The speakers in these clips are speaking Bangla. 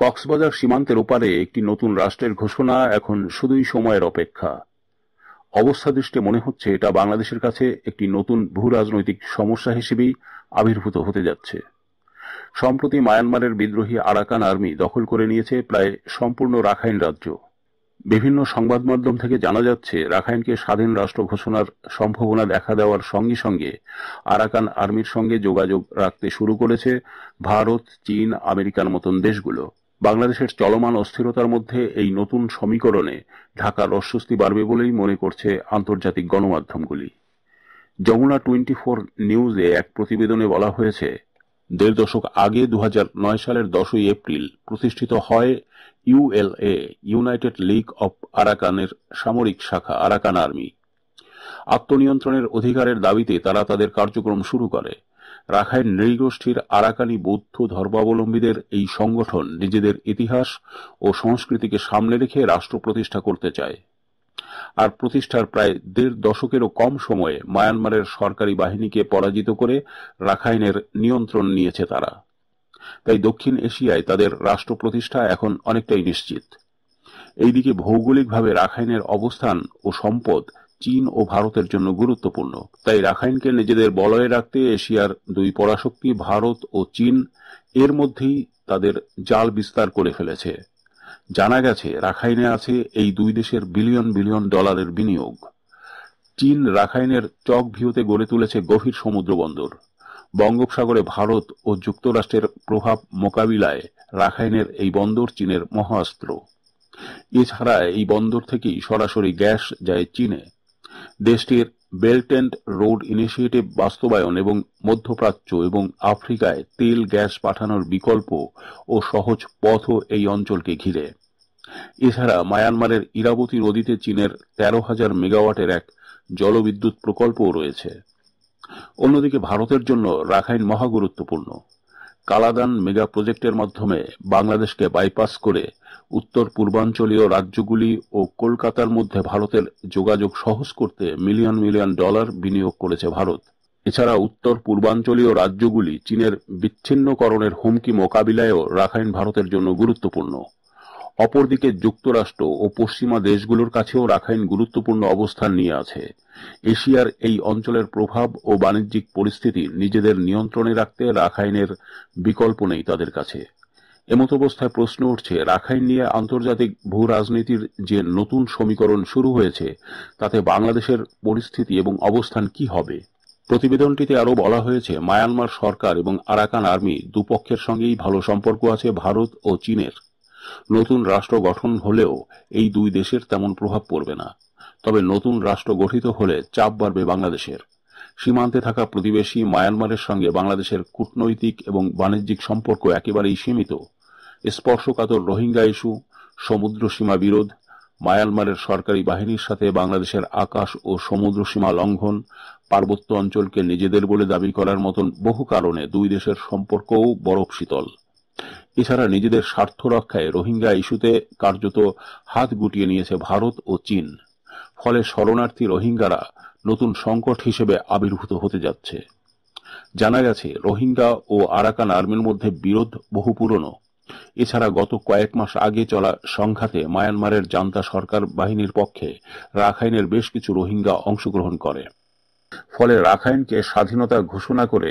কক্সবাজার সীমান্তের ওপারে একটি নতুন রাষ্ট্রের ঘোষণা এখন শুধুই সময়ের অপেক্ষা। অবস্থা দৃষ্টে মনে হচ্ছে এটা বাংলাদেশের কাছে একটি নতুন ভূ রাজনৈতিক সমস্যা হিসেবেই আবির্ভূত হতে যাচ্ছে। সম্প্রতি মায়ানমারের বিদ্রোহী আরাকান আর্মি দখল করে নিয়েছে প্রায় সম্পূর্ণ রাখাইন রাজ্য। বিভিন্ন সংবাদ মাধ্যম থেকে জানা যাচ্ছে রাখাইনকে স্বাধীন রাষ্ট্র ঘোষণার সম্ভাবনা দেখা দেওয়ার সঙ্গে সঙ্গে আরাকান আর্মির সঙ্গে যোগাযোগ রাখতে শুরু করেছে ভারত, চীন, আমেরিকার মতন দেশগুলো। বাংলাদেশের চলমান অস্থিরতার মধ্যে এই নতুন সমীকরণে ঢাকার অস্বস্তি বাড়বে বলেই মনে করছে আন্তর্জাতিক গণমাধ্যমগুলি। যমুনা 24 নিউজে এক প্রতিবেদনে বলা হয়েছে, ১.৫ দশক আগে ২০০৯ সালের ১০ই এপ্রিল প্রতিষ্ঠিত হয় ইউএলএ, ইউনাইটেড লীগ অব আরাকানের সামরিক শাখা আরাকান আর্মি। আত্মনিয়ন্ত্রণের অধিকারের দাবিতে তারা তাদের কার্যক্রম শুরু করে। রাখাইন নৃগোষ্ঠীর আরাকানি বৌদ্ধ ধর্মাবলম্বীদের এই সংগঠন নিজেদের ইতিহাস ও সংস্কৃতিকে সামনে রেখে রাষ্ট্র প্রতিষ্ঠা করতে চায়। আর প্রতিষ্ঠার প্রায় ১.৫ দশকেরও কম সময়ে মায়ানমারের সরকারি বাহিনীকে পরাজিত করে রাখাইনের নিয়ন্ত্রণ নিয়েছে তারা। তাই দক্ষিণ এশিয়ায় তাদের রাষ্ট্র প্রতিষ্ঠা এখন অনেকটাই নিশ্চিত। এইদিকে ভৌগোলিকভাবে রাখাইনের অবস্থান ও সম্পদ চীন ও ভারতের জন্য গুরুত্বপূর্ণ। তাই রাখাইনকে নিজেদের বলয়ে রাখতে এশিয়ার দুই পরাশক্তি ভারত ও চীন এর মধ্যেই তাদের জাল বিস্তার করে ফেলেছে। জানা গেছে রাখাইনে আছে এই দুই দেশের বিলিয়ন বিলিয়ন ডলারের বিনিয়োগ। চীন রাখাইনের চক ভিউতে গড়ে তুলেছে গভীর সমুদ্র বন্দর। বঙ্গোপসাগরে ভারত ও যুক্তরাষ্ট্রের প্রভাব মোকাবিলায় রাখাইনের এই বন্দর চীনের মহাস্ত্র। এছাড়া এই বন্দর থেকেই সরাসরি গ্যাস যায় চীনে। দেশটির বেল্ট অ্যান্ড রোড ইনিশিয়েটিভ বাস্তবায়ন এবং মধ্যপ্রাচ্য এবং আফ্রিকায় তেল গ্যাস পাঠানোর বিকল্প ও সহজ পথও এই অঞ্চলকে ঘিরে। এছাড়া মায়ানমারের ইরাবতী নদীতে চীনের ১৩,০০০ মেগাওয়াটের এক জলবিদ্যুৎ প্রকল্পও রয়েছে। অন্যদিকে ভারতের জন্য রাখাইন মহা গুরুত্বপূর্ণ। কালাদান মেগা প্রজেক্টের মাধ্যমে বাংলাদেশকে বাইপাস করে উত্তর পূর্বাঞ্চলীয় রাজ্যগুলি ও কলকাতার মধ্যে ভারতের যোগাযোগ সহজ করতে মিলিয়ন মিলিয়ন ডলার বিনিয়োগ করেছে ভারত। এছাড়া উত্তর পূর্বাঞ্চলীয় রাজ্যগুলি চীনের বিচ্ছিন্নকরণের হুমকি মোকাবিলায়ও রাখাইন ভারতের জন্য গুরুত্বপূর্ণ। অপরদিকে যুক্তরাষ্ট্র ও পশ্চিমা দেশগুলোর কাছেও রাখাইন গুরুত্বপূর্ণ অবস্থান নিয়ে আছে। এশিয়ার এই অঞ্চলের প্রভাব ও বাণিজ্যিক পরিস্থিতি নিজেদের নিয়ন্ত্রণে রাখতে রাখাইনের বিকল্প নেই তাদের কাছে। এমতাবস্থায় প্রশ্ন উঠছে, রাখাইন নিয়ে আন্তর্জাতিক ভূ রাজনীতির যে নতুন সমীকরণ শুরু হয়েছে তাতে বাংলাদেশের পরিস্থিতি এবং অবস্থান কি হবে। প্রতিবেদনটিতে আরও বলা হয়েছে, মায়ানমার সরকার এবং আরাকান আর্মি দুপক্ষের সঙ্গেই ভালো সম্পর্ক আছে ভারত ও চীনের। নতুন রাষ্ট্র গঠন হলেও এই দুই দেশের তেমন প্রভাব পড়বে না। তবে নতুন রাষ্ট্র গঠিত হলে চাপ বাড়বে বাংলাদেশের। সীমান্তে থাকা প্রতিবেশী মায়ানমারের সঙ্গে বাংলাদেশের কূটনৈতিক এবং বাণিজ্যিক সম্পর্ক একেবারেই সীমিত। স্পর্শকাতর রোহিঙ্গা ইস্যু, সমুদ্র সীমা বিরোধ, মায়ানমারের সরকারি বাহিনীর সাথে বাংলাদেশের আকাশ ও সমুদ্র সীমা লঙ্ঘন, পার্বত্য অঞ্চলকে নিজেদের বলে দাবি করার মতন বহু কারণে দুই দেশের সম্পর্কও বরফ শীতল। এছাড়া নিজেদের স্বার্থ রক্ষায় রোহিঙ্গা ইস্যুতে কার্যত হাত গুটিয়ে নিয়েছে ভারত ও চীন। ফলে শরণার্থী রোহিঙ্গারা নতুন সংকট হিসেবে আবির্ভূত হতে যাচ্ছে। জানা গেছে রোহিঙ্গা ও আরাকান আর্মির মধ্যে বিরোধ বহু পুরনো। এছাড়া গত কয়েক মাস আগে চলা সংঘাতে মায়ানমারের জান্তা সরকার বাহিনীর পক্ষে রাখাইনের বেশ কিছু রোহিঙ্গা অংশগ্রহণ করে। ফলে রাখাইনকে স্বাধীনতা ঘোষণা করে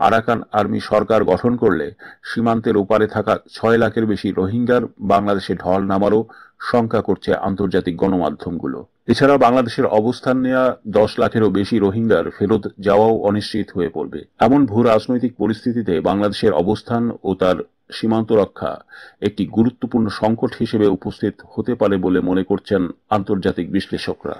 আরাকান আর্মি সরকার গঠন করলে সীমান্তের ওপারে থাকা ৬ লাখের বেশি রোহিঙ্গার বাংলাদেশে ঢল নামারও শঙ্কা করছে আন্তর্জাতিক গণমাধ্যমগুলো। এছাড়া বাংলাদেশের অবস্থান নেওয়া ১০ লাখেরও বেশি রোহিঙ্গার ফেরত যাওয়াও অনিশ্চিত হয়ে পড়বে। এমন ভূ রাজনৈতিক পরিস্থিতিতে বাংলাদেশের অবস্থান ও তার সীমান্ত রক্ষা একটি গুরুত্বপূর্ণ সংকট হিসেবে উপস্থিত হতে পারে বলে মনে করছেন আন্তর্জাতিক বিশ্লেষকরা।